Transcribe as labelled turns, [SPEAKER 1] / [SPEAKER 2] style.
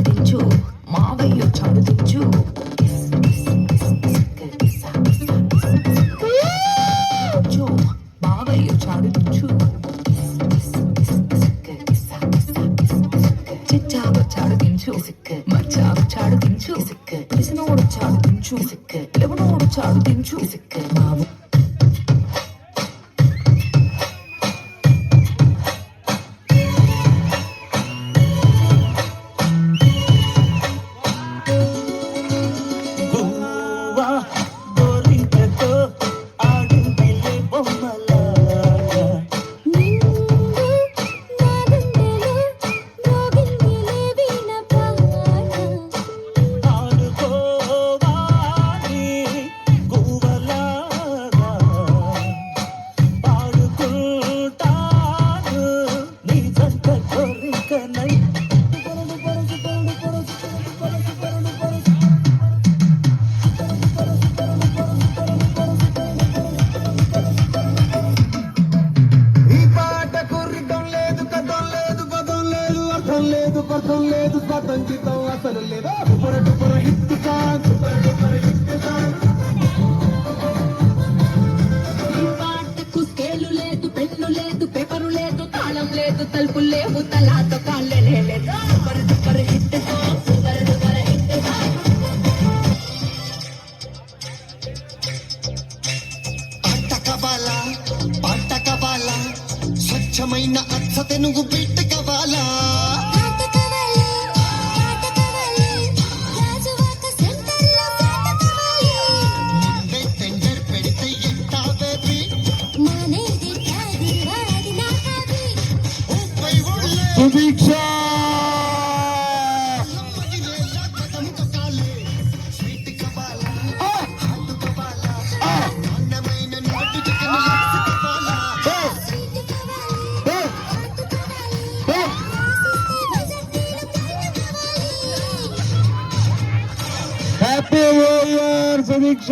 [SPEAKER 1] దించు మావయ్య చాడు దించు మావయ్య చాడు దించు చిచ్చావ చాడు దించు మచ్చావ చాడు దించు పిసినోడు చాడు దించు లెవనోడు చాడు దించు మావు
[SPEAKER 2] పథం లేదు పతంకితం అసలు లేదా super duper hit song super duper hit song
[SPEAKER 1] ఈ పాటకు స్కేలు లేదు పెన్ను లేదు పేపరు లేదు తాళం లేదు తలుపు లేవు తలాతో కాళ్ళే లేదు super duper hit song super duper hit song
[SPEAKER 3] పాట కవాలా స్వచ్ఛమైన అచ్చ తెనుగు బిట్ట కవాలా
[SPEAKER 2] Sudeeksha happy new year Sudiksha.